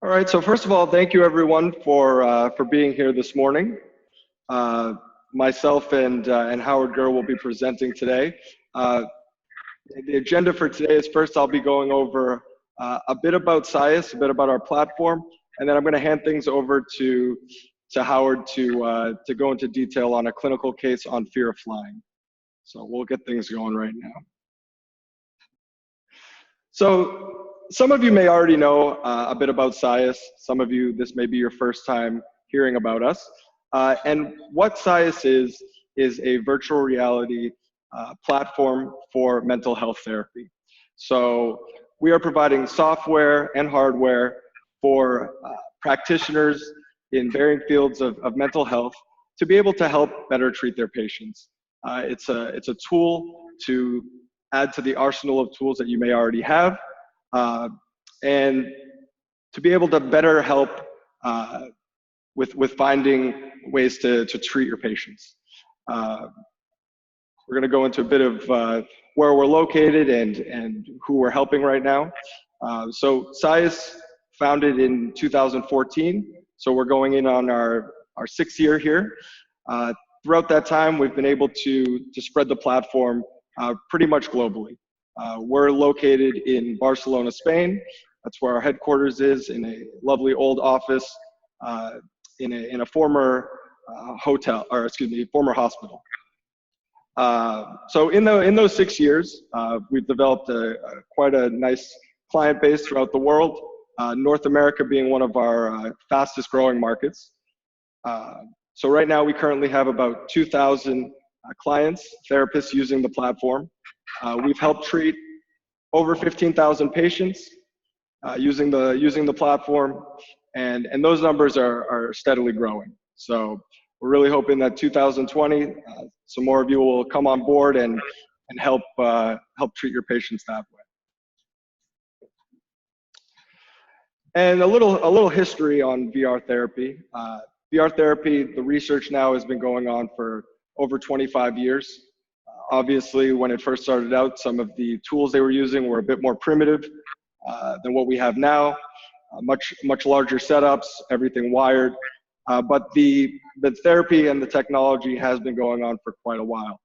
All right, so first of all, thank you everyone for being here this morning. Uh, Myself and Howard Gurr will be presenting today. Uh, the agenda for today is first I'll be going over a bit about Psious, a bit about our platform, and then I'm going to hand things over to Howard to go into detail on a clinical case on fear of flying. So we'll get things going right now. So some of you may already know a bit about Psious. Some of you, this may be your first time hearing about us. And what Psious is a virtual reality platform for mental health therapy. So we are providing software and hardware for practitioners in varying fields of mental health to be able to help better treat their patients. It's a tool to add to the arsenal of tools that you may already have, and to be able to better help with finding ways to treat your patients. We're going to go into a bit of where we're located and who we're helping right now. So Psious founded in 2014, so we're going in on our 6th year here. Throughout that time, we've been able to spread the platform pretty much globally. We're located in Barcelona, Spain. That's where our headquarters is, in a lovely old office in a former former hospital. So in those 6 years, we've developed quite a nice client base throughout the world, North America being one of our fastest growing markets. So right now we currently have about 2,000 clients, therapists using the platform. We've helped treat over 15,000 patients using the platform, and those numbers are steadily growing. So we're really hoping that 2020, some more of you will come on board and help treat your patients that way. And a little history on VR therapy. VR therapy, the research now has been going on for over 25 years. Obviously, when it first started out, some of the tools they were using were a bit more primitive than what we have now. Much larger setups, everything wired. But the therapy and the technology has been going on for quite a while.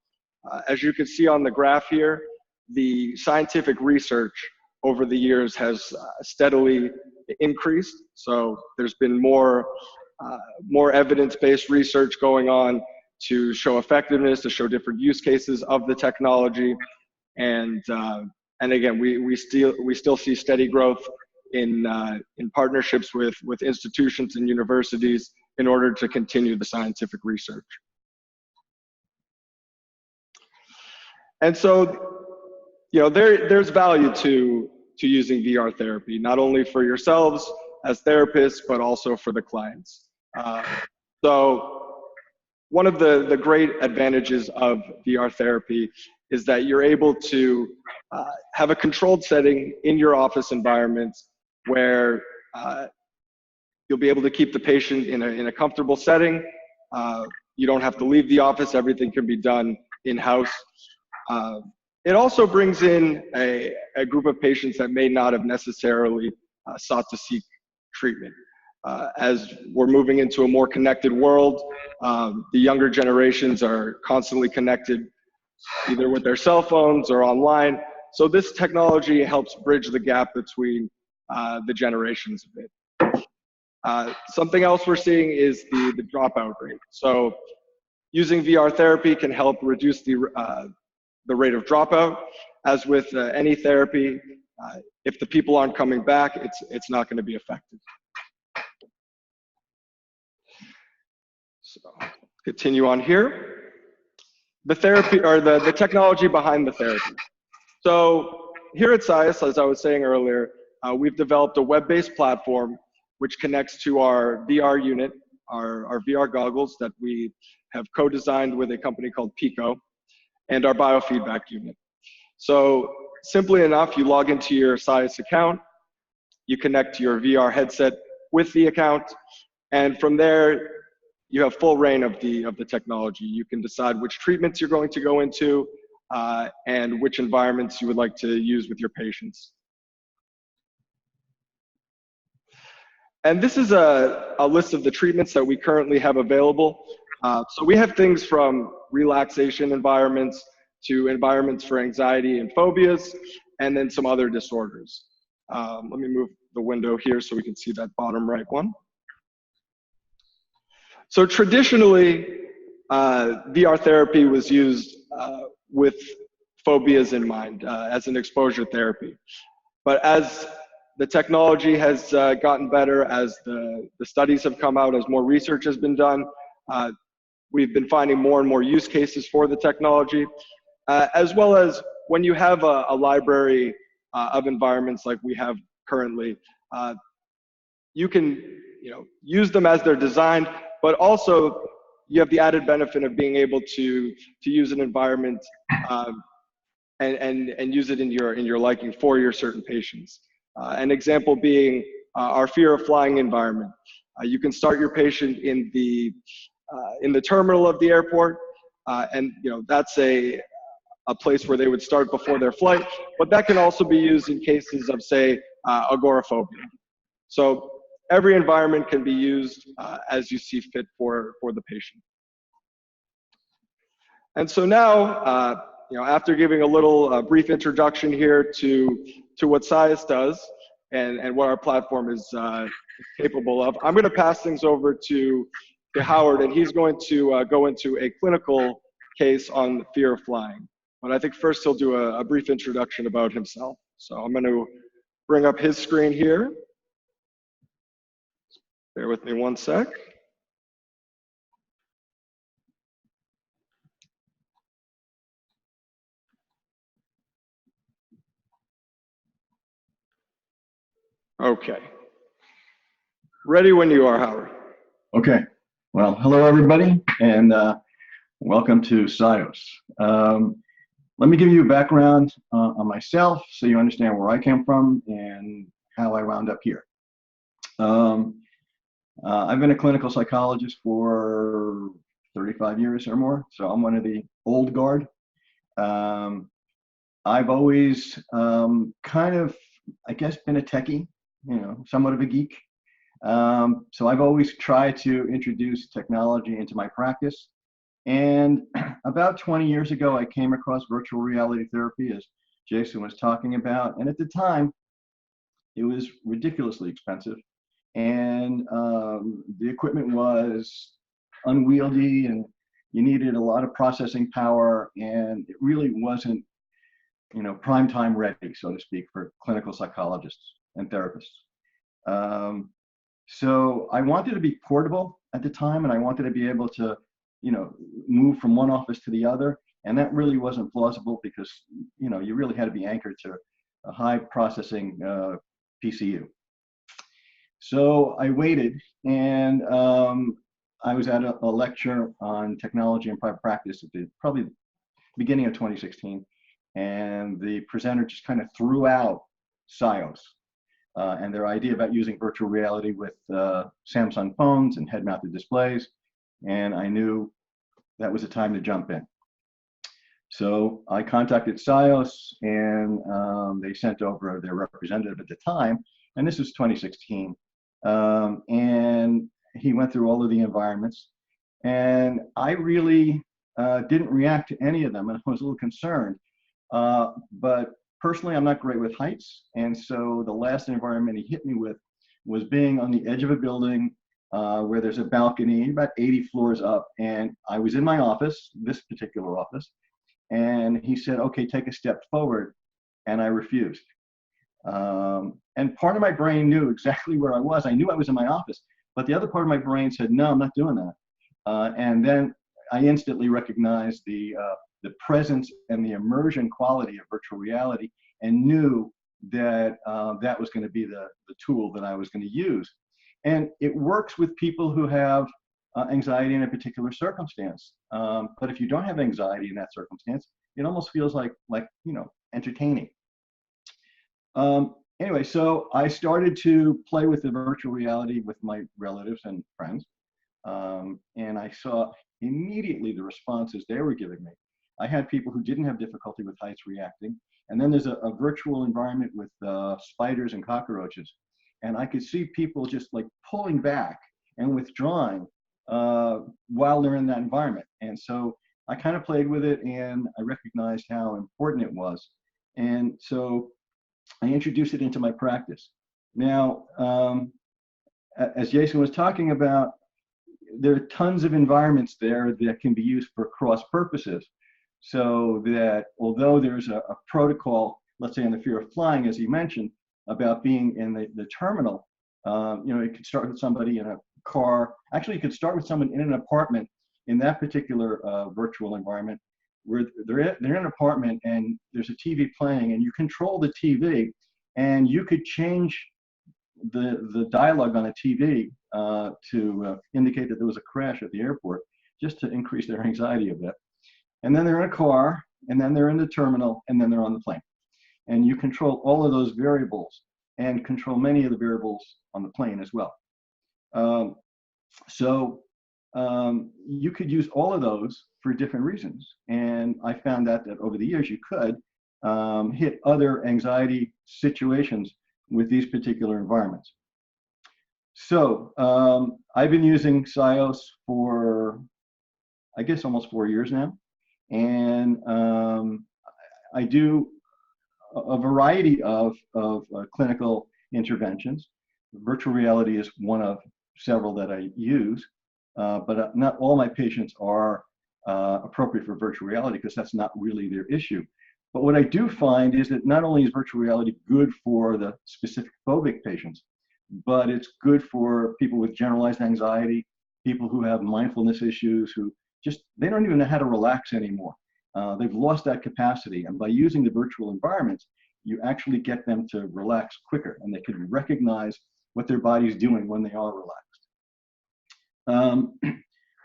As you can see on the graph here, the scientific research over the years has steadily increased. So there's been more evidence-based research going on to show effectiveness, to show different use cases of the technology, and again, we still see steady growth in partnerships with institutions and universities in order to continue the scientific research. And so, there's value to using VR therapy, not only for yourselves as therapists, but also for the clients. So one of the great advantages of VR therapy is that you're able to have a controlled setting in your office environment where you'll be able to keep the patient in a comfortable setting. You don't have to leave the office. Everything can be done in-house. It also brings in a group of patients that may not have necessarily sought to seek treatment. As we're moving into a more connected world, the younger generations are constantly connected either with their cell phones or online. So this technology helps bridge the gap between the generations a bit. Something else we're seeing is the dropout rate. So using VR therapy can help reduce the rate of dropout. As with any therapy, if the people aren't coming back, it's not going to be effective. So continue on here. The therapy, or the technology behind the therapy. So here at Psious, as I was saying earlier, we've developed a web-based platform which connects to our VR unit, our VR goggles that we have co-designed with a company called Pico, and our biofeedback unit. So simply enough, you log into your Psious account, you connect your VR headset with the account, and from there, you have full reign of the technology. You can decide which treatments you're going to go into and which environments you would like to use with your patients. And this is a list of the treatments that we currently have available. So we have things from relaxation environments to environments for anxiety and phobias, and then some other disorders. Let me move the window here so we can see that bottom right one. So traditionally, VR therapy was used with phobias in mind as an exposure therapy. But as the technology has gotten better, as the studies have come out, as more research has been done, we've been finding more and more use cases for the technology, as well as when you have a library of environments like we have currently, you can use them as they're designed, but also you have the added benefit of being able to use an environment and use it in your liking for your certain patients. An example being our fear of flying environment. You can start your patient in the terminal of the airport, and that's a place where they would start before their flight, but that can also be used in cases of, say, agoraphobia. So every environment can be used as you see fit for the patient. And so now, after giving a little brief introduction here to what Psious does and what our platform is capable of, I'm going to pass things over to Howard, and he's going to go into a clinical case on fear of flying. But I think first he'll do a brief introduction about himself. So I'm going to bring up his screen here. Bear with me one sec. Okay. Ready when you are, Howard. Okay. Well, hello, everybody, and welcome to Psious. Let me give you a background on myself so you understand where I came from and how I wound up here. I've been a clinical psychologist for 35 years or more, so I'm one of the old guard. I've always kind of, I guess, been a techie, somewhat of a geek. So I've always tried to introduce technology into my practice. And about 20 years ago, I came across virtual reality therapy, as Jason was talking about. And at the time, it was ridiculously expensive. And the equipment was unwieldy, and you needed a lot of processing power. And it really wasn't, prime time ready, so to speak, for clinical psychologists and therapists. So I wanted to be portable at the time, and I wanted to be able to, move from one office to the other. And that really wasn't plausible because, you really had to be anchored to a high processing PCU. So I waited, and I was at a lecture on technology and private practice at probably beginning of 2016. And the presenter just kind of threw out Psious. And their idea about using virtual reality with Samsung phones and head-mounted displays, and I knew that was the time to jump in. So I contacted Psious, and they sent over their representative at the time, and this was 2016, and he went through all of the environments, and I really didn't react to any of them, and I was a little concerned, but personally, I'm not great with heights, and so the last environment he hit me with was being on the edge of a building where there's a balcony about 80 floors up, and I was in my office, this particular office, and he said, okay, take a step forward, and I refused. And part of my brain knew exactly where I was. I knew I was in my office, but the other part of my brain said, no, I'm not doing that. And then I instantly recognized the presence and the immersion quality of virtual reality, and knew that that was going to be the tool that I was going to use. And it works with people who have anxiety in a particular circumstance. But if you don't have anxiety in that circumstance, it almost feels like entertaining. Anyway, so I started to play with the virtual reality with my relatives and friends. And I saw immediately the responses they were giving me. I had people who didn't have difficulty with heights reacting. And then there's a virtual environment with spiders and cockroaches. and I could see people just like pulling back and withdrawing while they're in that environment. And so I kind of played with it, and I recognized how important it was. And so I introduced it into my practice. Now, as Jason was talking about, there are tons of environments there that can be used for cross purposes. So that although there's a protocol, let's say on the fear of flying, as he mentioned, about being in the terminal, you could start with somebody in a car. Actually, you could start with someone in an apartment in that particular virtual environment where they're in an apartment and there's a TV playing, and you control the TV, and you could change the dialogue on a TV to indicate that there was a crash at the airport, just to increase their anxiety a bit. And then they're in a car, and then they're in the terminal, and then they're on the plane. And you control all of those variables and control many of the variables on the plane as well. So you could use all of those for different reasons. And I found that over the years you could hit other anxiety situations with these particular environments. So I've been using Psious for, I guess, almost 4 years now. And I do a variety of clinical interventions. Virtual reality is one of several that I use, but not all my patients are appropriate for virtual reality, because that's not really their issue. But what I do find is that not only is virtual reality good for the specific phobic patients, but it's good for people with generalized anxiety, people who have mindfulness issues, who they don't even know how to relax anymore. They've lost that capacity. And by using the virtual environments, you actually get them to relax quicker, and they can recognize what their body's doing when they are relaxed.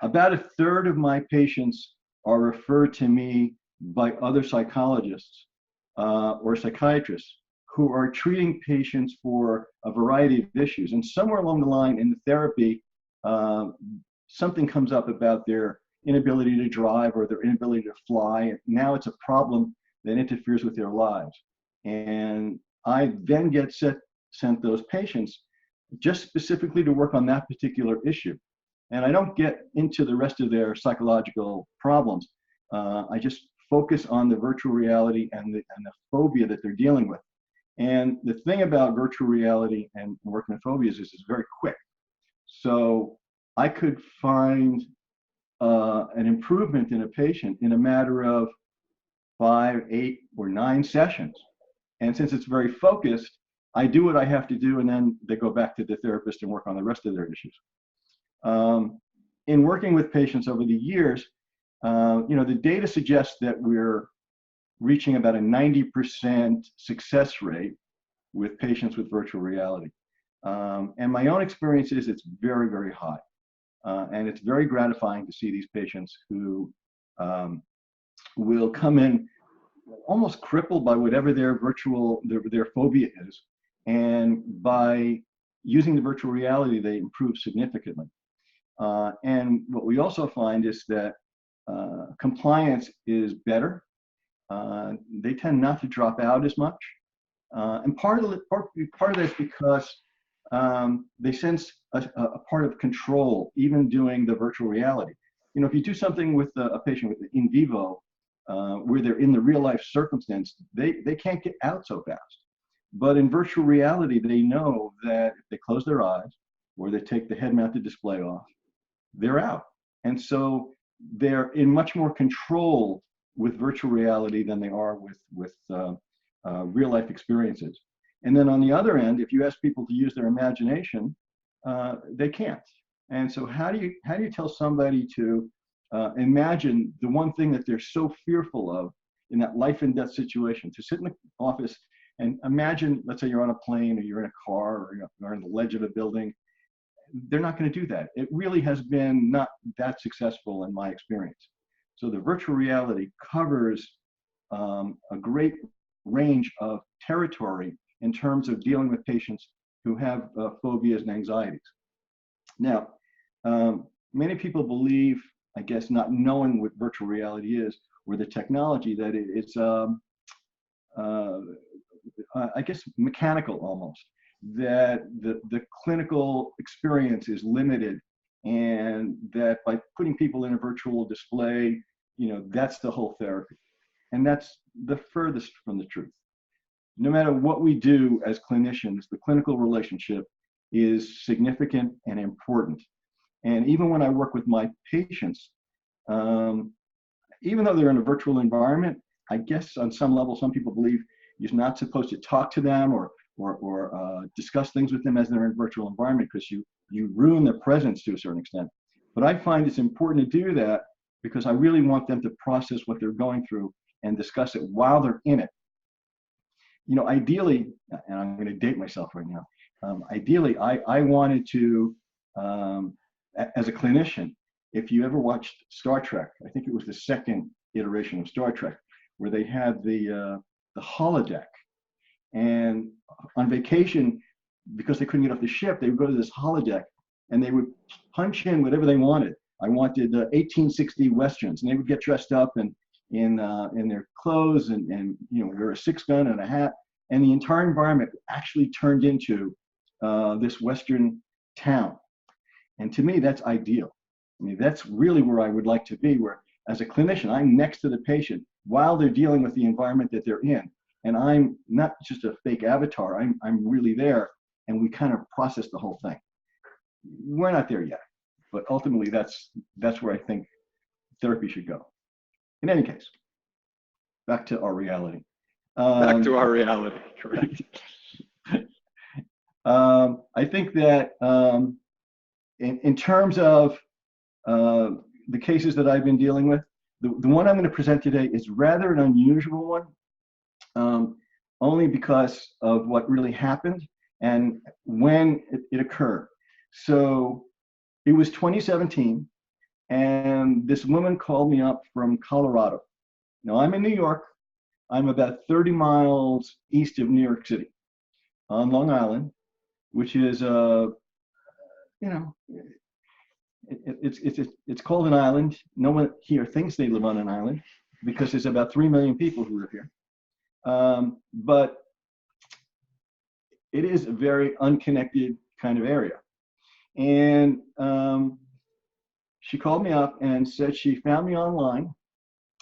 About a third of my patients are referred to me by other psychologists or psychiatrists who are treating patients for a variety of issues. And somewhere along the line in the therapy, something comes up about their inability to drive or their inability to fly. Now it's a problem that interferes with their lives. And I then get sent those patients just specifically to work on that particular issue. And I don't get into the rest of their psychological problems. I just focus on the virtual reality and the phobia that they're dealing with. And the thing about virtual reality and working with phobias is it's very quick. So I could find an improvement in a patient in a matter of 5, 8, or 9 sessions. And since it's very focused, I do what I have to do, and then they go back to the therapist and work on the rest of their issues. In working with patients over the years, the data suggests that we're reaching about a 90% success rate with patients with virtual reality. And my own experience is it's very, very high. And it's very gratifying to see these patients who will come in almost crippled by whatever their phobia is. And by using the virtual reality, they improve significantly. And what we also find is that compliance is better. They tend not to drop out as much. And part of that is because they sense a part of control, even doing the virtual reality. If you do something with a patient with in vivo, where they're in the real life circumstance, they can't get out so fast. But in virtual reality, they know that if they close their eyes or they take the head-mounted display off, they're out. And so they're in much more control with virtual reality than they are with real life experiences. And then on the other end, if you ask people to use their imagination, they can't. And so how do you tell somebody to imagine the one thing that they're so fearful of in that life and death situation? To sit in the office and imagine, let's say you're on a plane or you're in a car or you're on the ledge of a building. They're not going to do that. It really has been not that successful in my experience. So the virtual reality covers a great range of territory in terms of dealing with patients who have phobias and anxieties. Now, many people believe, I guess, not knowing what virtual reality is or the technology, that it's I guess mechanical almost. that the clinical experience is limited, and that by putting people in a virtual display, that's the whole therapy. And that's the furthest from the truth. No matter what we do as clinicians, the clinical relationship is significant and important. And even when I work with my patients, even though they're in a virtual environment, I guess on some level, some people believe you're not supposed to talk to them or discuss things with them as they're in a virtual environment, because you ruin their presence to a certain extent. But I find it's important to do that because I really want them to process what they're going through and discuss it while they're in it. Ideally, and I'm going to date myself right now, ideally, I wanted to, as a clinician, if you ever watched Star Trek, I think it was the second iteration of Star Trek, where they had the holodeck. And on vacation, because they couldn't get off the ship, they would go to this holodeck and they would punch in whatever they wanted. I wanted 1860 Westerns, and they would get dressed up in their clothes and wear a 6-gun and a hat. And the entire environment actually turned into this Western town. And to me, that's ideal. I mean, that's really where I would like to be, where as a clinician, I'm next to the patient while they're dealing with the environment that they're in. And I'm not just a fake avatar, I'm really there, and we kind of process the whole thing. We're not there yet, but ultimately that's where I think therapy should go. In any case, back to our reality. Back to our reality, correct. I think that in terms of the cases that I've been dealing with, the one I'm going to present today is rather an unusual one, only because of what really happened and when it occurred. So it was 2017, and this woman called me up from Colorado. Now, I'm in New York. I'm about 30 miles east of New York City on Long Island, which is, it's called an island. No one here thinks they live on an island because there's about 3 million people who live here. But it is a very unconnected kind of area. And she called me up and said she found me online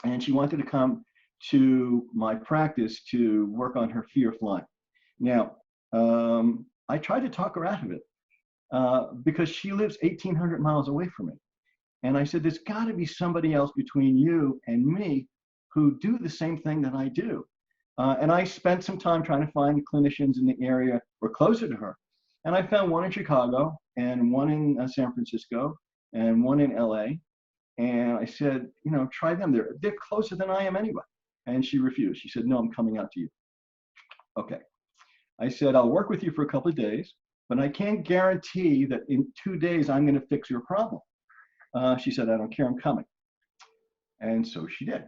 and she wanted to come to my practice to work on her fear of flying. Now, I tried to talk her out of it because she lives 1,800 miles away from me. And I said, there's got to be somebody else between you and me who do the same thing that I do. And I spent some time trying to find clinicians in the area or closer to her. And I found one in Chicago and one in San Francisco and one in LA. And I said, try them. They're closer than I am anyway. And she refused. She said, no, I'm coming out to you. Okay. I said, I'll work with you for a couple of days, but I can't guarantee that in 2 days I'm going to fix your problem. She said, I don't care, I'm coming. And so she did.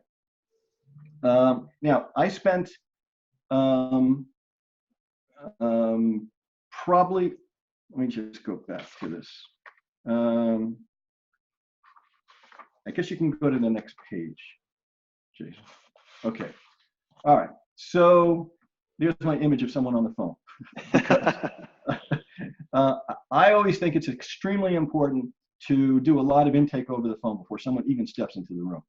Now, I spent probably, let me just go back to this. I guess you can go to the next page, Jason. Okay. All right. So there's my image of someone on the phone. Because, I always think it's extremely important to do a lot of intake over the phone before someone even steps into the room.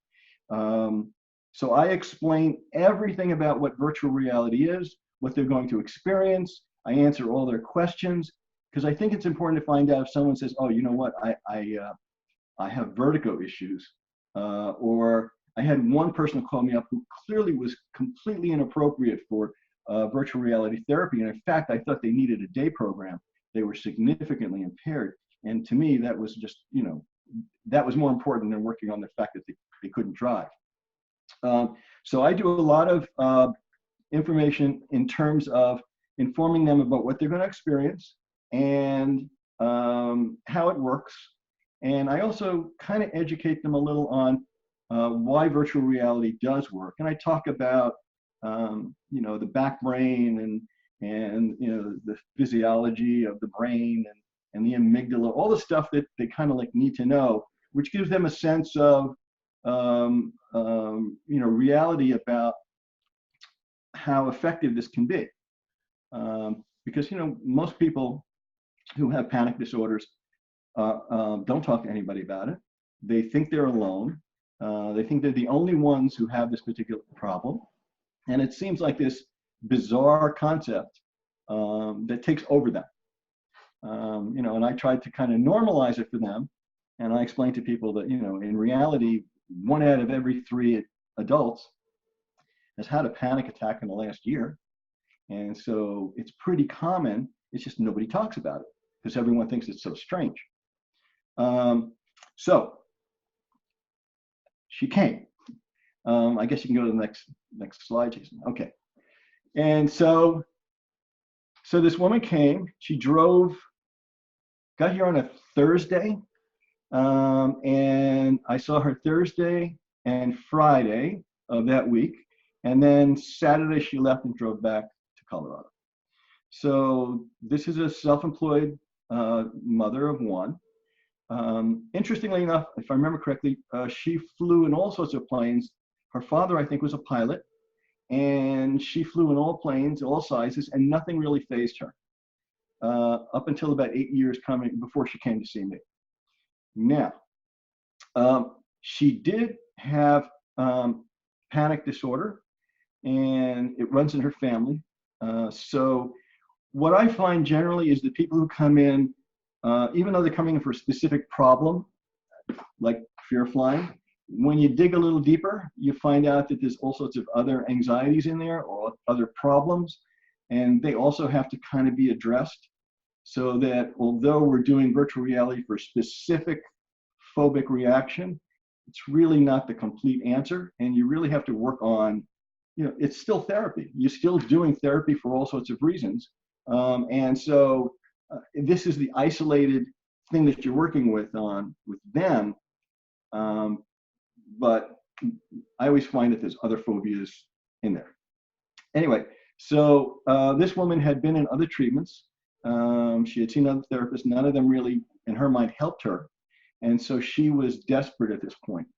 So I explain everything about what virtual reality is, what they're going to experience. I answer all their questions because I think it's important to find out if someone says, oh, you know what, I have vertigo issues, or I had one person call me up who clearly was completely inappropriate for virtual reality therapy. And in fact, I thought they needed a day program. They were significantly impaired. And to me, that was just, that was more important than working on the fact that they couldn't drive. So I do a lot of information in terms of informing them about what they're going to experience and how it works. And I also kind of educate them a little on why virtual reality does work. And I talk about, the back brain and the physiology of the brain and the amygdala, all the stuff that they kind of like need to know, which gives them a sense of, reality about how effective this can be. because, most people who have panic disorders don't talk to anybody about it. They think they're alone. They think they're the only ones who have this particular problem. And it seems like this bizarre concept that takes over them. And I tried to kind of normalize it for them. And I explained to people that, in reality, 1 out of every 3 adults has had a panic attack in the last year. And so it's pretty common. It's just nobody talks about it because everyone thinks it's so strange. So she came. I guess you can go to the next slide, Jason. Okay. And so this woman came. She got here on a Thursday, and I saw her Thursday and Friday of that week. And then Saturday she left and drove back to Colorado. So this is a self-employed mother of 1. Interestingly enough, if I remember correctly, she flew in all sorts of planes. Her father, I think, was a pilot, and she flew in all planes, all sizes, and nothing really fazed her up until about 8 years before she came to see me. Now, she did have panic disorder, and it runs in her family. So what I find generally is that people who come in, even though they're coming in for a specific problem, like fear of flying, when you dig a little deeper, you find out that there's all sorts of other anxieties in there or other problems, and they also have to kind of be addressed, so that although we're doing virtual reality for a specific phobic reaction, it's really not the complete answer, and you really have to work on, it's still therapy. You're still doing therapy for all sorts of reasons, and so this is the isolated thing that you're working with them. But I always find that there's other phobias in there. Anyway, so this woman had been in other treatments. She had seen other therapists. None of them really, in her mind, helped her. And so she was desperate at this point.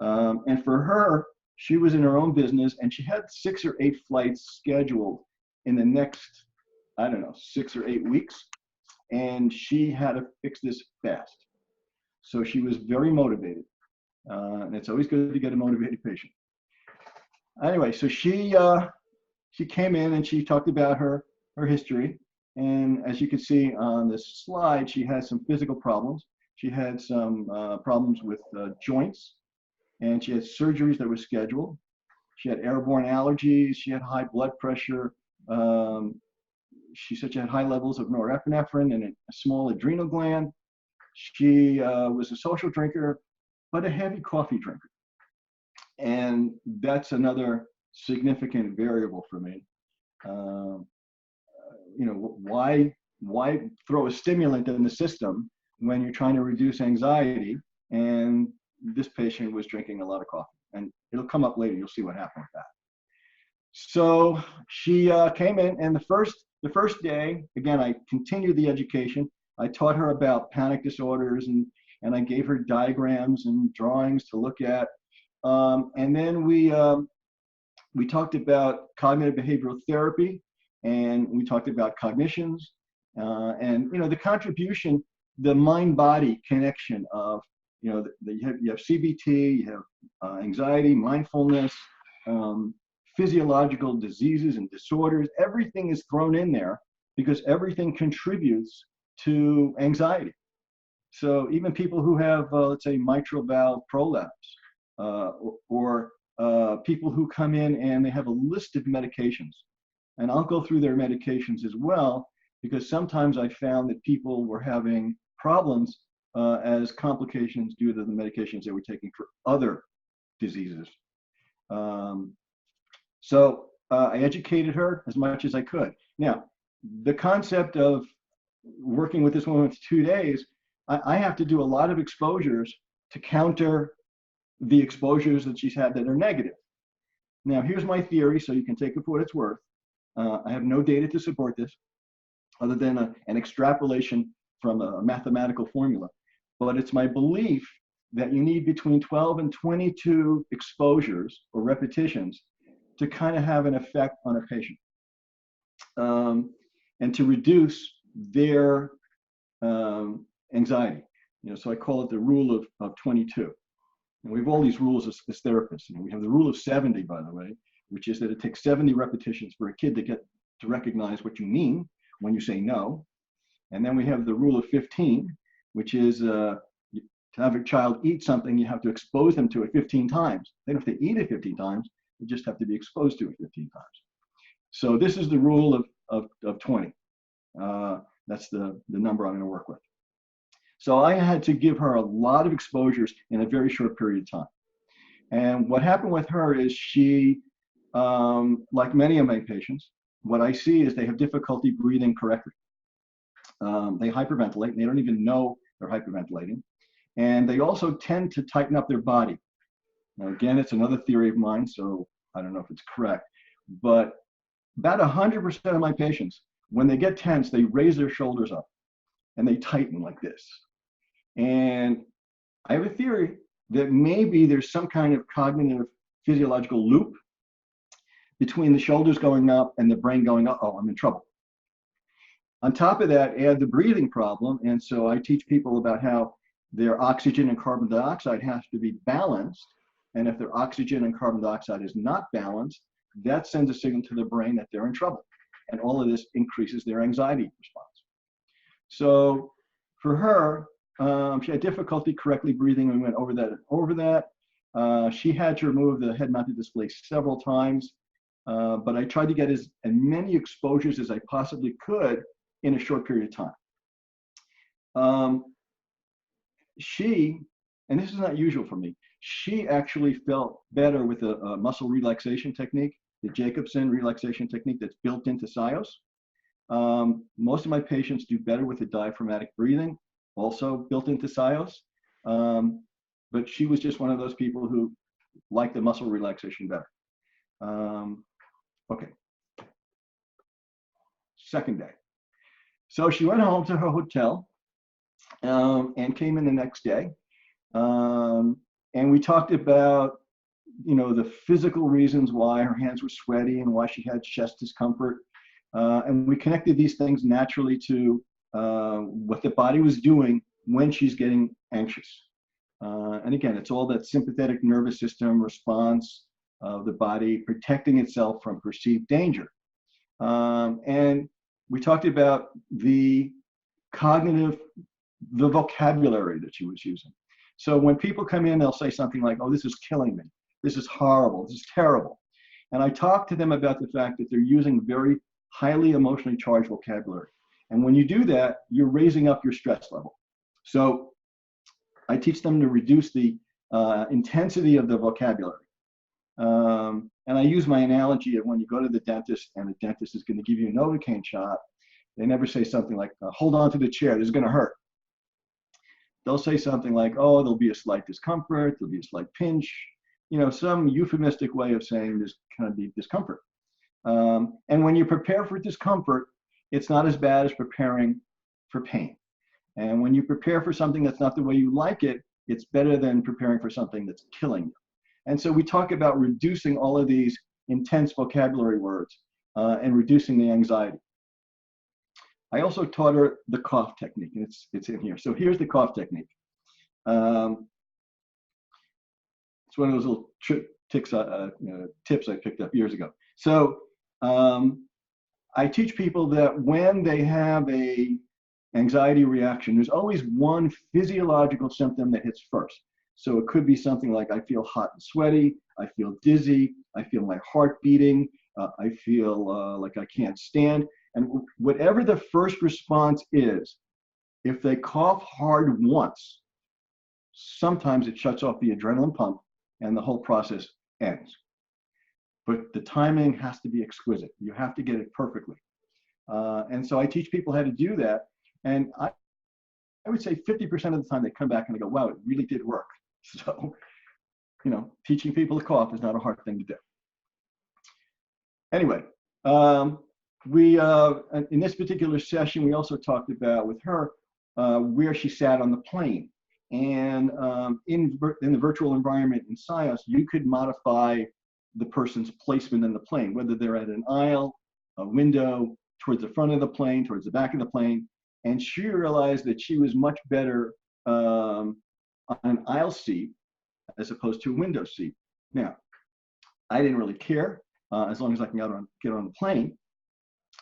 And for her, she was in her own business, and she had 6 or 8 flights scheduled in the next, 6 or 8 weeks. And she had to fix this fast. So she was very motivated. And it's always good to get a motivated patient. Anyway, so she came in and she talked about her history. And as you can see on this slide, she had some physical problems. She had some problems with joints, and she had surgeries that were scheduled. She had airborne allergies. She had high blood pressure. She said she had high levels of norepinephrine and a small adrenal gland. She was a social drinker, but a heavy coffee drinker. And that's another significant variable for me. Why throw a stimulant in the system when you're trying to reduce anxiety? And this patient was drinking a lot of coffee, and it'll come up later. You'll see what happened with that. So she came in, and the first day, again, I continued the education. I taught her about panic disorders, and I gave her diagrams and drawings to look at. And then we talked about cognitive behavioral therapy, and we talked about cognitions, and the contribution, the mind-body connection of, you have CBT, you have anxiety, mindfulness, physiological diseases and disorders. Everything is thrown in there because everything contributes to anxiety. So even people who have, let's say, mitral valve prolapse, or people who come in and they have a list of medications. And I'll go through their medications as well, because sometimes I found that people were having problems as complications due to the medications they were taking for other diseases. So I educated her as much as I could. Now, the concept of working with this woman for 2 days, I have to do a lot of exposures to counter the exposures that she's had that are negative. Now, here's my theory, so you can take it for what it's worth. I have no data to support this, other than an extrapolation from a mathematical formula. But it's my belief that you need between 12 and 22 exposures or repetitions to kind of have an effect on a patient. and to reduce their anxiety. So I call it the rule of 22. And we have all these rules as therapists. We have the rule of 70, by the way, which is that it takes 70 repetitions for a kid to get to recognize what you mean when you say no. And then we have the rule of 15, which is to have a child eat something, you have to expose them to it 15 times. They don't have to eat it 15 times, they just have to be exposed to it 15 times. So this is the rule of 20. That's the number I'm going to work with. So I had to give her a lot of exposures in a very short period of time. And what happened with her is she, like many of my patients, what I see is they have difficulty breathing correctly. They hyperventilate, and they don't even know they're hyperventilating. And they also tend to tighten up their body. Now, again, it's another theory of mine, so I don't know if it's correct. But about 100% of my patients, when they get tense, they raise their shoulders up and they tighten like this. And I have a theory that maybe there's some kind of cognitive physiological loop between the shoulders going up and the brain going, oh, I'm in trouble. On top of that, add the breathing problem. And so I teach people about how their oxygen and carbon dioxide has to be balanced. And if their oxygen and carbon dioxide is not balanced, that sends a signal to the brain that they're in trouble. And all of this increases their anxiety response. So for her, she had difficulty correctly breathing. We went over that and over that. She had to remove the head-mounted display several times, but I tried to get as many exposures as I possibly could in a short period of time. She, and this is not usual for me, she actually felt better with a muscle relaxation technique, the Jacobson relaxation technique that's built into Psious. Most of my patients do better with the diaphragmatic breathing, also built into Psious. But she was just one of those people who liked the muscle relaxation better. Okay. Second day. So she went home to her hotel and came in the next day. And we talked about, the physical reasons why her hands were sweaty and why she had chest discomfort. And we connected these things naturally to what the body was doing when she's getting anxious. And again, it's all that sympathetic nervous system response of the body protecting itself from perceived danger. And we talked about the vocabulary that she was using. So when people come in, they'll say something like, oh, this is killing me. This is horrible. This is terrible. And I talk to them about the fact that they're using very highly emotionally charged vocabulary. And when you do that, you're raising up your stress level. So I teach them to reduce the intensity of the vocabulary. And I use my analogy of when you go to the dentist and the dentist is going to give you a Novocaine shot, they never say something like, hold on to the chair, this is going to hurt. They'll say something like, oh, there'll be a slight discomfort, there'll be a slight pinch, some euphemistic way of saying there's kind of be discomfort. And when you prepare for discomfort, it's not as bad as preparing for pain. And when you prepare for something that's not the way you like it, it's better than preparing for something that's killing you. And so we talk about reducing all of these intense vocabulary words and reducing the anxiety. I also taught her the cough technique, and it's in here. So here's the cough technique. It's one of those little tips I picked up years ago. So I teach people that when they have a anxiety reaction, there's always one physiological symptom that hits first. So it could be something like, I feel hot and sweaty, I feel dizzy, I feel my heart beating, I feel like I can't stand. And whatever the first response is, if they cough hard once, sometimes it shuts off the adrenaline pump and the whole process ends. But the timing has to be exquisite. You have to get it perfectly. And so I teach people how to do that. And I would say 50% of the time they come back and they go, wow, it really did work. So, teaching people to cough is not a hard thing to do. Anyway, in this particular session, we also talked about with her where she sat on the plane. And in the virtual environment in Psious, you could modify the person's placement in the plane, whether they're at an aisle, a window, towards the front of the plane, towards the back of the plane, and she realized that she was much better on an aisle seat as opposed to a window seat. Now, I didn't really care as long as I can get on the plane.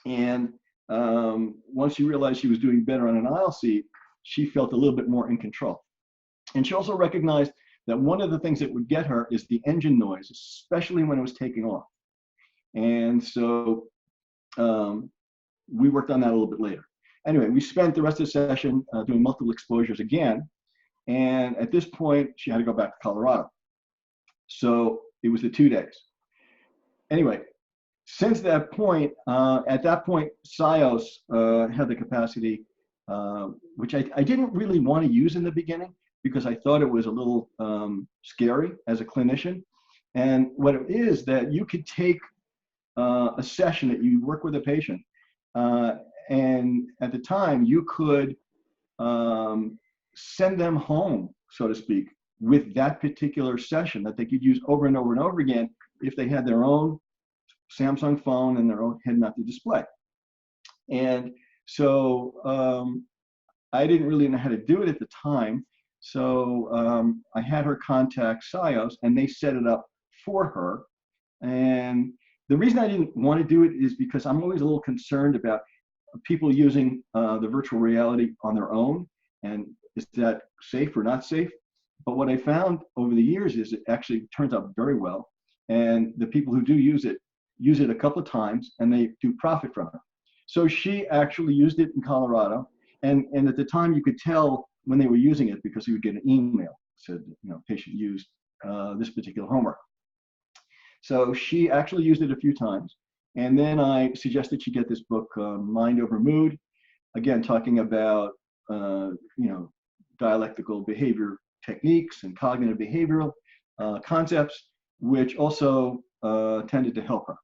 And once she realized she was doing better on an aisle seat, she felt a little bit more in control. And she also recognized that one of the things that would get her is the engine noise, especially when it was taking off. And so we worked on that a little bit later. Anyway, we spent the rest of the session doing multiple exposures again. And at this point, she had to go back to Colorado. So it was the 2 days. Anyway, since that point, at that point, Psious had the capacity, which I didn't really want to use in the beginning because I thought it was a little scary as a clinician. And what it is that you could take a session that you work with a patient, and at the time you could send them home, so to speak, with that particular session that they could use over and over and over again if they had their own Samsung phone and their own head-mounted display. And so I didn't really know how to do it at the time. So I had her contact Psious and they set it up for her. And the reason I didn't want to do it is because I'm always a little concerned about people using the virtual reality on their own. And is that safe or not safe? But what I found over the years is it actually turns out very well. And the people who do use it a couple of times and they do profit from it. So she actually used it in Colorado. And at the time you could tell when they were using it because you would get an email that said, patient used this particular homework. So she actually used it a few times. And then I suggested she get this book, Mind Over Mood, again, talking about, dialectical behavior techniques and cognitive behavioral concepts, which also tended to help her.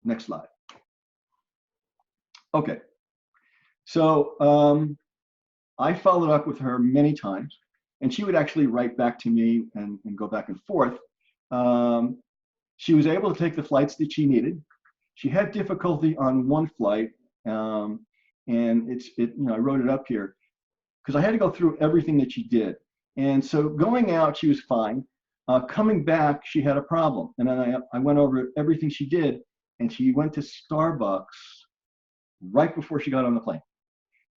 Next slide. Okay. So I followed up with her many times, and she would actually write back to me and go back and forth. She was able to take the flights that she needed. She had difficulty on one flight, and I wrote it up here because I had to go through everything that she did. And so going out, she was fine. Coming back, she had a problem. And then I went over everything she did, and she went to Starbucks right before she got on the plane.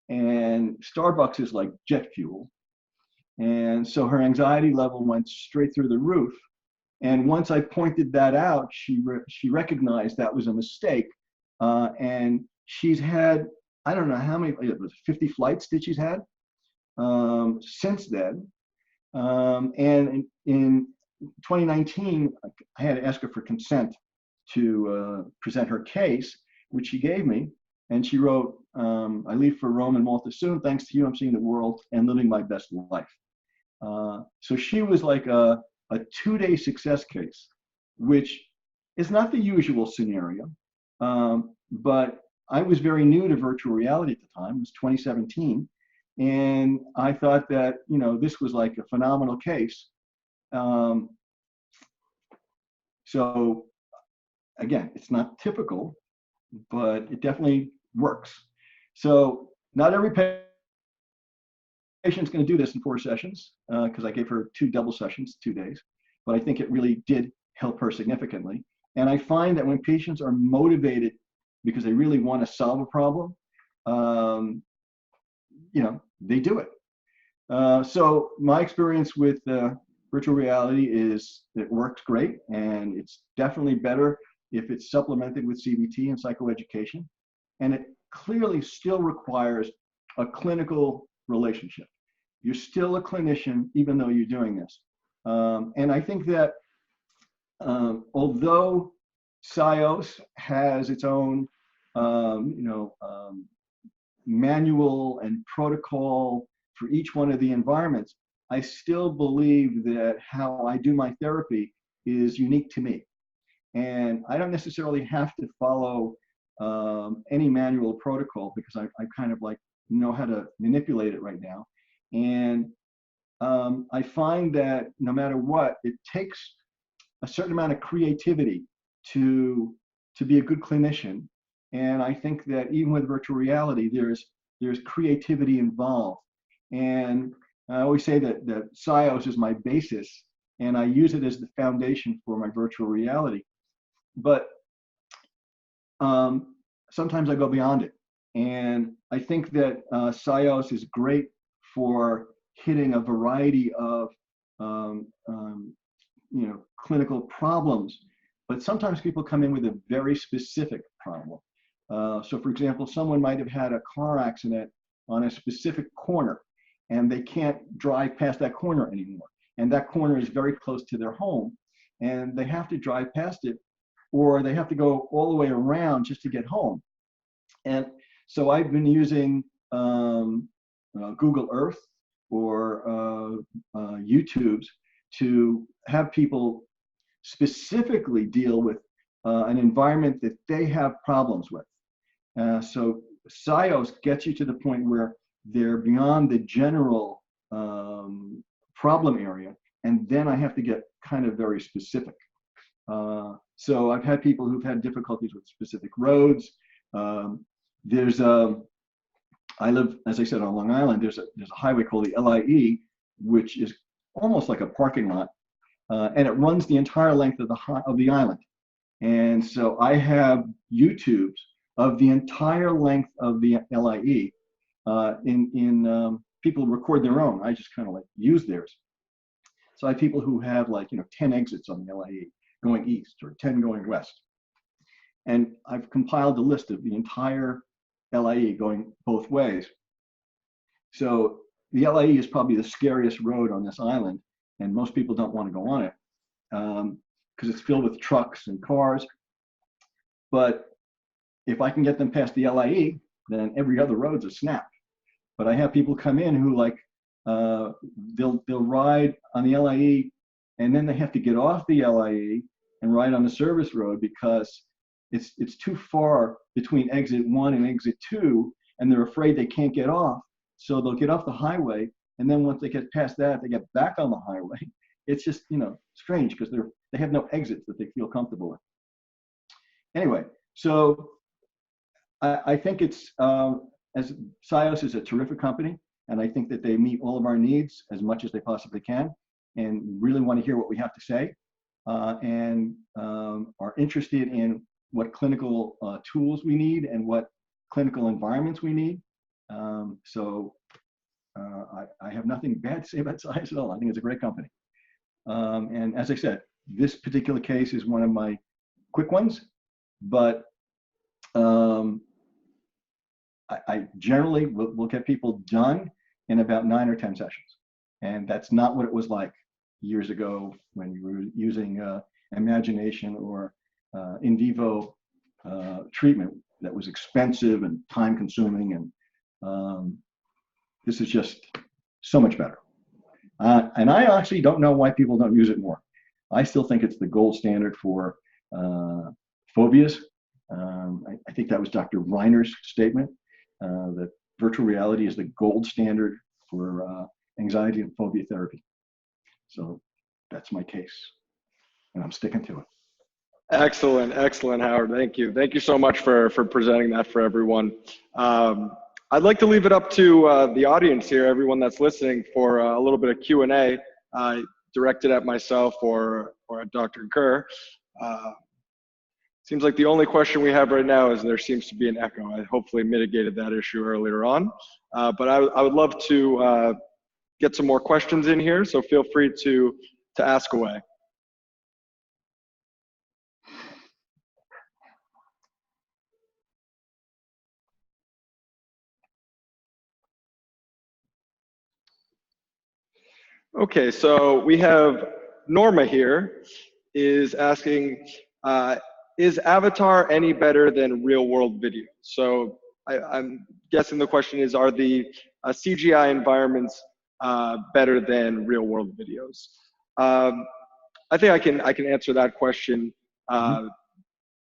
And Starbucks is like jet fuel. And so her anxiety level went straight through the roof. And once I pointed that out, she recognized that was a mistake. And she's had, I don't know how many, it was 50 flights that she's had since then. And in 2019, I had to ask her for consent to present her case, which she gave me. And she wrote, I leave for Rome and Malta soon. Thanks to you, I'm seeing the world and living my best life. So she was like a 2-day success case, which is not the usual scenario. But I was very new to virtual reality at the time. It was 2017. And I thought that, this was like a phenomenal case. So again, it's not typical, but it definitely works. So not every patient's going to do this in 4 sessions because I gave her 2 double sessions, 2 days, but I think it really did help her significantly. And I find that when patients are motivated because they really want to solve a problem, they do it. So my experience with virtual reality is it works great, and it's definitely better if it's supplemented with CBT and psychoeducation. And it clearly still requires a clinical relationship. You're still a clinician, even though you're doing this. And I think that although Psious has its own, manual and protocol for each one of the environments, I still believe that how I do my therapy is unique to me. And I don't necessarily have to follow any manual protocol because I kind of like know how to manipulate it right now. And I find that no matter what, it takes a certain amount of creativity to be a good clinician. And I think that even with virtual reality, there's creativity involved. And I always say that Psious is my basis, and I use it as the foundation for my virtual reality. But sometimes I go beyond it. And I think that Psious is great for hitting a variety of clinical problems. But sometimes people come in with a very specific problem. So for example, someone might have had a car accident on a specific corner, and they can't drive past that corner anymore. And that corner is very close to their home, and they have to drive past it, or they have to go all the way around just to get home. And so I've been using Google Earth or YouTube's to have people specifically deal with an environment that they have problems with. So Psious gets you to the point where they're beyond the general problem area, and then I have to get kind of very specific. So I've had people who've had difficulties with specific roads. I live, as I said, on Long Island. There's a highway called the LIE, which is almost like a parking lot, and it runs the entire length of the island. And so I have YouTubes of the entire length of the LIE. People record their own. I just kind of like use theirs. So I have people who have 10 exits on the LIE going east or 10 going west. And I've compiled a list of the entire LIE going both ways. So the LIE is probably the scariest road on this island, and most people don't want to go on it because it's filled with trucks and cars. But if I can get them past the LIE, then every other road's a snap. But I have people come in who they'll ride on the LIE, and then they have to get off the LIE and ride on the service road because it's too far between exit 1 and exit 2, and they're afraid they can't get off. So they'll get off the highway, and then once they get past that, they get back on the highway. It's just strange because they have no exits that they feel comfortable with. Anyway, so I think it's as Psious is a terrific company, and I think that they meet all of our needs as much as they possibly can, and really want to hear what we have to say, and are interested in what clinical tools we need and what clinical environments we need. So I have nothing bad to say about Psious at all. I think it's a great company. And as I said, this particular case is one of my quick ones, but I generally will get people done in about 9 or 10 sessions. And that's not what it was like years ago when you were using imagination or in vivo treatment that was expensive and time consuming. And this is just so much better. And I actually don't know why people don't use it more. I still think it's the gold standard for phobias. I think that was Dr. Reiner's statement, that virtual reality is the gold standard for anxiety and phobia therapy. So that's my case, and I'm sticking to it. Excellent, excellent, Howard. Thank you. Thank you so much for presenting that for everyone. I'd like to leave it up to the audience here, everyone that's listening, for a little bit of Q&A directed at myself or at Dr. Gurr. Seems like the only question we have right now is there seems to be an echo. I hopefully mitigated that issue earlier on. But I would love to get some more questions in here, so feel free to ask away. Okay, so we have Norma here is asking, is Avatar any better than real world video? So I'm guessing the question is, are the CGI environments better than real world videos? I think I can answer that question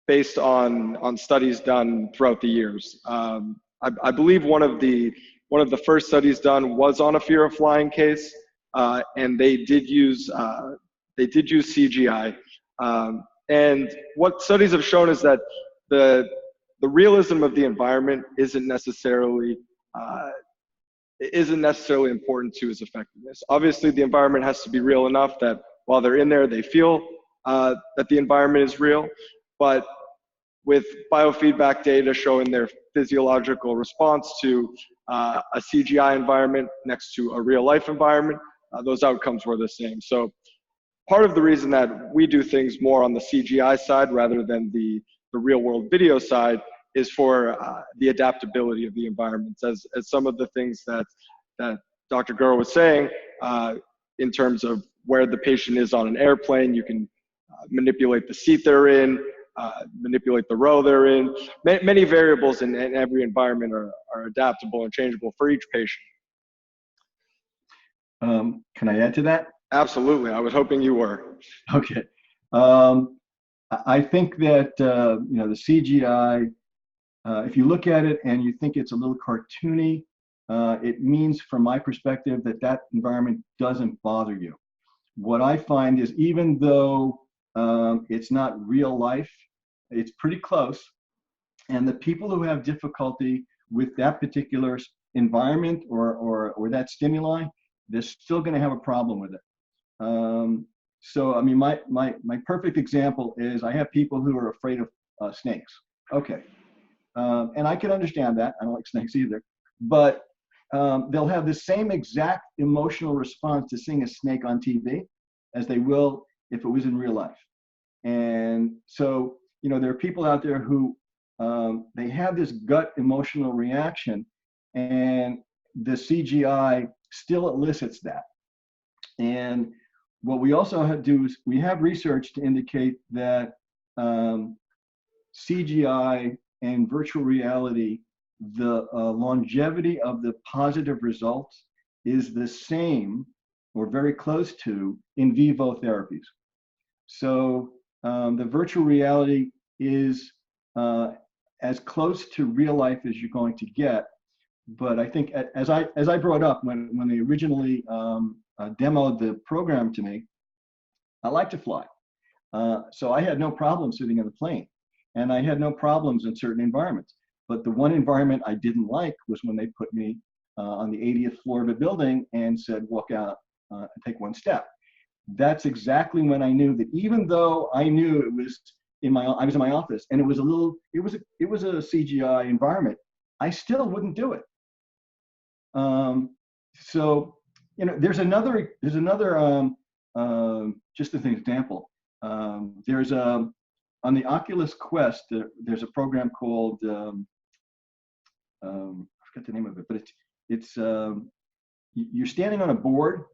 based on studies done throughout the years. I believe one of the first studies done was on a fear of flying case, and they did use CGI. And what studies have shown is that the realism of the environment uh, isn't necessarily important to its effectiveness. Obviously, the environment has to be real enough that while they're in there, they feel that the environment is real. But with biofeedback data showing their physiological response to a CGI environment next to a real life environment, those outcomes were the same. So part of the reason that we do things more on the CGI side rather than the real world video side is for the adaptability of the environments, as some of the things that Dr. Gurr was saying in terms of where the patient is on an airplane. You can manipulate the seat they're in, manipulate the row they're in. Many variables in every environment are adaptable and changeable for each patient. Can I add to that? Absolutely. I was hoping you were. Okay. I think that you know, the CGI, if you look at it and you think it's a little cartoony, it means, from my perspective, that that environment doesn't bother you. What I find is, even though it's not real life, it's pretty close, and the people who have difficulty with that particular environment or that stimuli, they're still going to have a problem with it. So, I mean, my perfect example is, I have people who are afraid of snakes. Okay. And I can understand that. I don't like snakes either. But they'll have the same exact emotional response to seeing a snake on TV as they will if it was in real life. And so, you know, there are people out there who they have this gut emotional reaction, and the CGI still elicits that. And what we also do is, we have research to indicate that CGI and virtual reality, the longevity of the positive results is the same or very close to in vivo therapies. So the virtual reality is as close to real life as you're going to get. But I think, as I brought up when they originally demoed the program to me, I like to fly. So I had no problem sitting on the plane, and I had no problems in certain environments. But the one environment I didn't like was when they put me on the 80th floor of a building and said, walk out and take one step. That's exactly when I knew that, even though I knew it was I was in my office and it was a CGI environment, I still wouldn't do it. So, you know, there's another just as an example, there's on the Oculus Quest, there's a program called I forget the name of it, but it's you're standing on a board.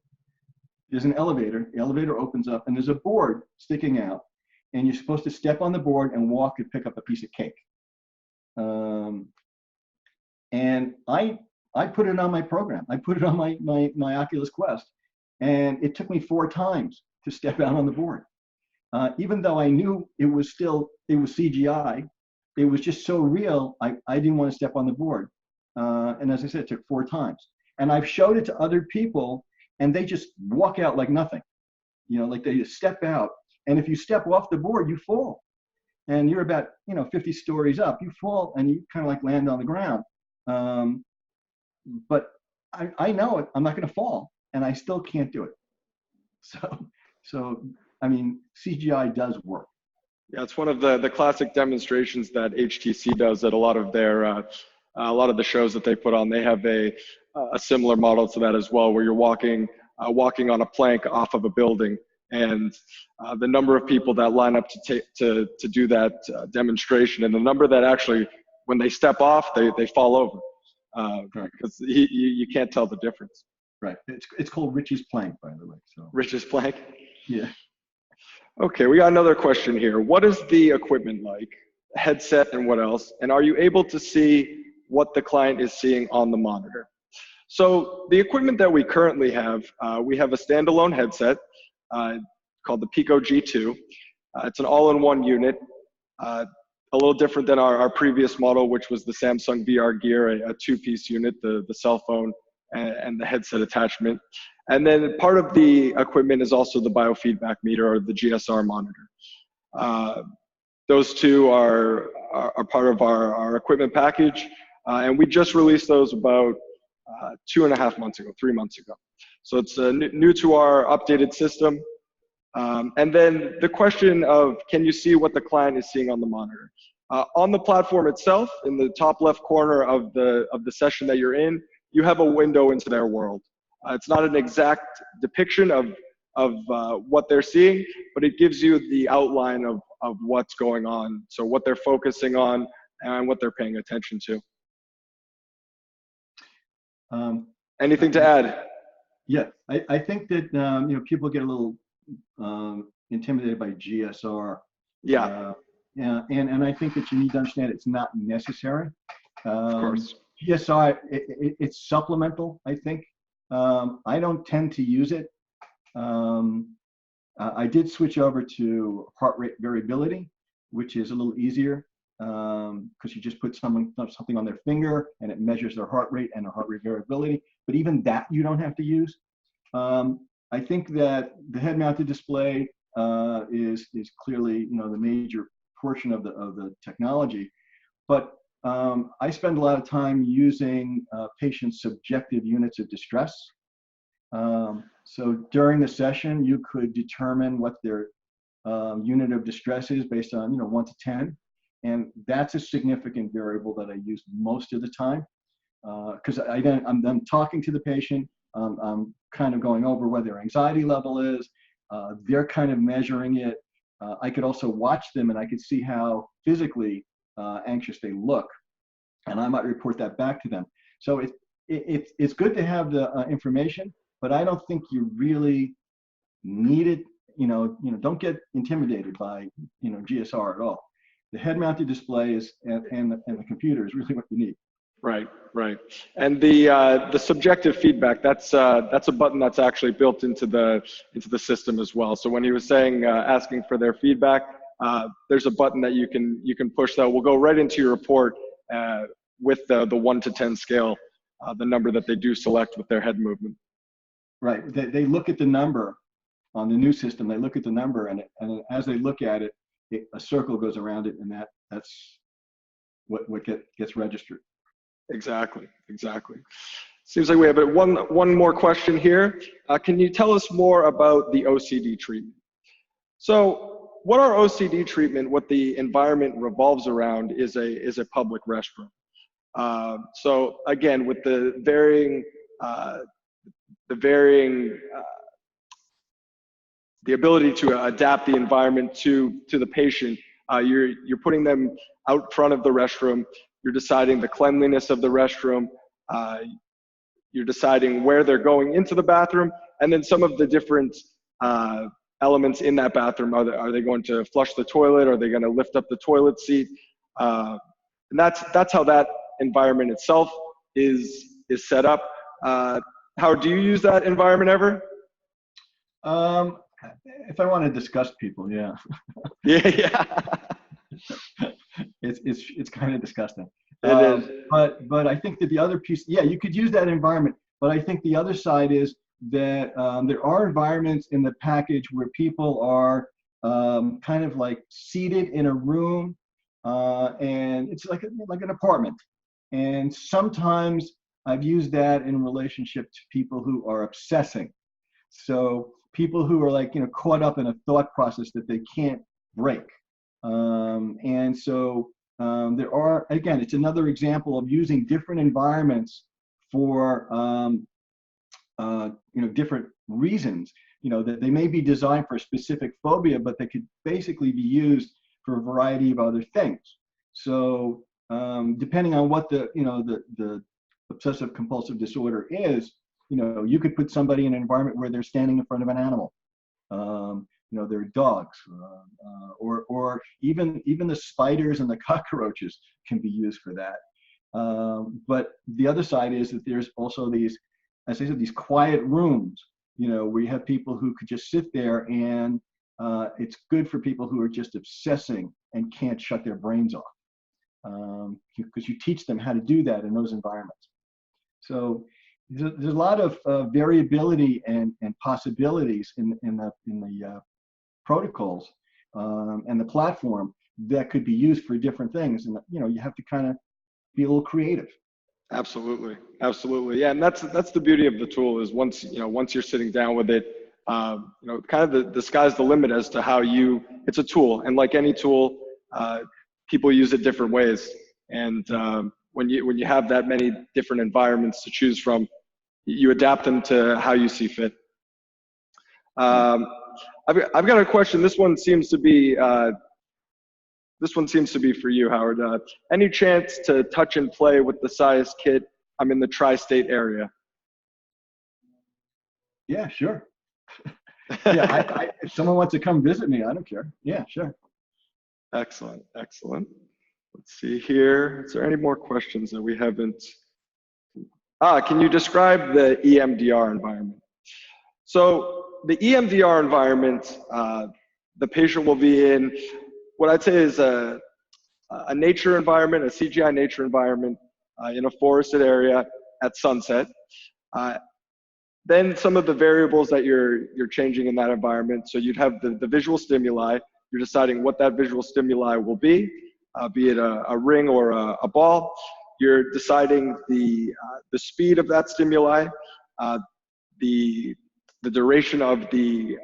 There's an elevator. The elevator opens up, and there's a board sticking out, and you're supposed to step on the board and walk and pick up a piece of cake. And I put it on my program. I put it on my Oculus Quest, and it took me 4 times to step out on the board. Even though I knew it was CGI, it was just so real, I didn't want to step on the board. And as I said, it took 4 times. And I've showed it to other people, and they just walk out like nothing. You know, like they just step out. And if you step off the board, you fall. And you're about, 50 stories up. You fall, and you kind of like land on the ground. But I know it. I'm not going to fall, and I still can't do it. So I mean, CGI does work. Yeah, it's one of the classic demonstrations that HTC does at a lot of the shows that they put on. They have a similar model to that as well, where you're walking on a plank off of a building, and the number of people that line up to do that demonstration, and the number that actually, when they step off, they fall over, because you can't tell the difference. Right. It's called Rich's plank, by the way. So. Rich's plank. Yeah. Okay, we got another question here. What is the equipment like? Headset and what else? And are you able to see what the client is seeing on the monitor? So the equipment that we currently have, we have a standalone headset called the Pico G2. It's an all-in-one unit, a little different than our previous model, which was the Samsung VR Gear, a 2-piece unit, the cell phone and the headset attachment. And then part of the equipment is also the biofeedback meter, or the GSR monitor. Those two are are part of our equipment package. And we just released those about 2.5 months ago, 3 months ago. So it's new to our updated system. And then the question of, can you see what the client is seeing on the monitor? On the platform itself, in the top left corner of the session that you're in, you have a window into their world. It's not an exact depiction of what they're seeing, but it gives you the outline of what's going on. So what they're focusing on and what they're paying attention to. Anything to add? Yeah, I think that you know, people get a little intimidated by GSR. Yeah. Yeah, and I think that you need to understand it's not necessary. Of course. GSR, it's supplemental, I think. I don't tend to use it. I did switch over to heart rate variability, which is a little easier because you just put something on their finger and it measures their heart rate and their heart rate variability. But even that you don't have to use. I think that the head-mounted display is clearly, you know, the major portion of the technology, but I spend a lot of time using patients' subjective units of distress. So during the session, you could determine what their unit of distress is based on, you know, 1 to 10, and that's a significant variable that I use most of the time because I'm then talking to the patient. I'm kind of going over what their anxiety level is. They're kind of measuring it. I could also watch them and I could see how physically anxious they look, and I might report that back to them. So it's good to have the information, but I don't think you really need it. You know, don't get intimidated by, you know, GSR at all. The head-mounted display is and the computer is really what you need. Right, right. And the subjective feedback, that's a button that's actually built into the system as well. So when he was saying asking for their feedback, there's a button that you can push that will go right into your report with the 1 to 10 scale, the number that they do select with their head movement. Right. They look at the number on the new system. They look at the number, and as they look at it, a circle goes around it, and that's what gets registered. Exactly, exactly. Seems like we have one more question here. Can you tell us more about the OCD treatment? So what our OCD treatment, what the environment revolves around is a public restroom. So again, with the varying the ability to adapt the environment to the patient, you're putting them out front of the restroom. You're deciding the cleanliness of the restroom. You're deciding where they're going into the bathroom, and then some of the different elements in that bathroom. Are they going to flush the toilet? Are they going to lift up the toilet seat? And that's how that environment itself is set up. How do you use that environment ever? If I want to discuss people, yeah. Yeah. It's kind of disgusting. It is. But I think that the other piece, yeah, you could use that environment. But I think the other side is that there are environments in the package where people are kind of like seated in a room, and it's like an apartment. And sometimes I've used that in relationship to people who are obsessing. So people who are like, you know, caught up in a thought process that they can't break. And so there are, again, it's another example of using different environments for, you know, different reasons. You know, that they may be designed for a specific phobia, but they could basically be used for a variety of other things. So depending on what the obsessive compulsive disorder is, you know, you could put somebody in an environment where they're standing in front of an animal. You know, there are dogs, or even the spiders and the cockroaches can be used for that. But the other side is that there's also these, as I said, these quiet rooms, you know, where you have people who could just sit there, and it's good for people who are just obsessing and can't shut their brains off, because you teach them how to do that in those environments. So there's a lot of variability and possibilities in the protocols and the platform, that could be used for different things. And, you have to kind of be a little creative. Absolutely, absolutely, yeah. And that's the beauty of the tool is once you're sitting down with it, kind of the sky's the limit as to how it's a tool, and like any tool, people use it different ways. And when you have that many different environments to choose from, you adapt them to how you see fit. I've got a question. This one seems to be for you, Howard. Any chance to touch and play with the Psious kit? I'm in the tri-state area. Yeah, sure. Yeah, if someone wants to come visit me, I don't care. Yeah, sure. Excellent, excellent. Let's see here. Is there any more questions that we haven't? Can you describe the EMDR environment? So the EMDR environment, the patient will be in what I'd say is a nature environment, a CGI nature environment in a forested area at sunset. Then some of the variables that you're changing in that environment. So you'd have the visual stimuli. You're deciding what that visual stimuli will be it a ring or a ball. You're deciding the speed of that stimuli, the duration of the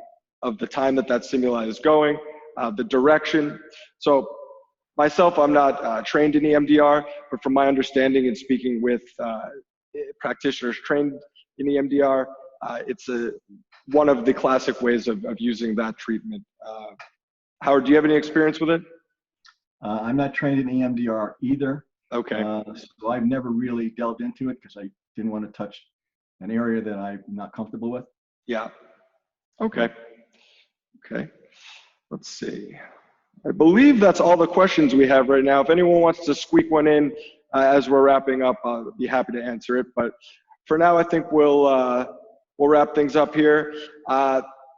time that stimuli is going, the direction. So myself, I'm not trained in EMDR, but from my understanding and speaking with practitioners trained in EMDR, it's one of the classic ways of using that treatment. Howard, do you have any experience with it? I'm not trained in EMDR either. Okay. So I've never really delved into it because I didn't want to touch an area that I'm not comfortable with. Yeah. Okay. Okay. Let's see. I believe that's all the questions we have right now. If anyone wants to squeak one in as we're wrapping up, I'll be happy to answer it. But for now, I think we'll wrap things up here.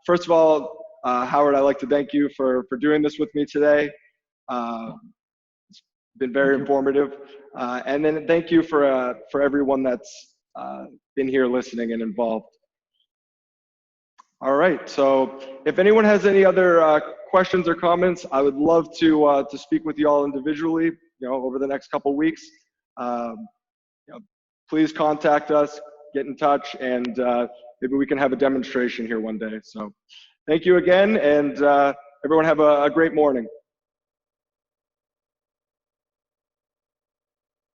First of all, Howard, I'd like to thank you for doing this with me today. It's been very informative. And then thank you for everyone that's been here listening and involved. All right, so if anyone has any other questions or comments, I would love to speak with you all individually, over the next couple weeks. Please contact us, get in touch, and maybe we can have a demonstration here one day. So thank you again, and everyone have a great morning.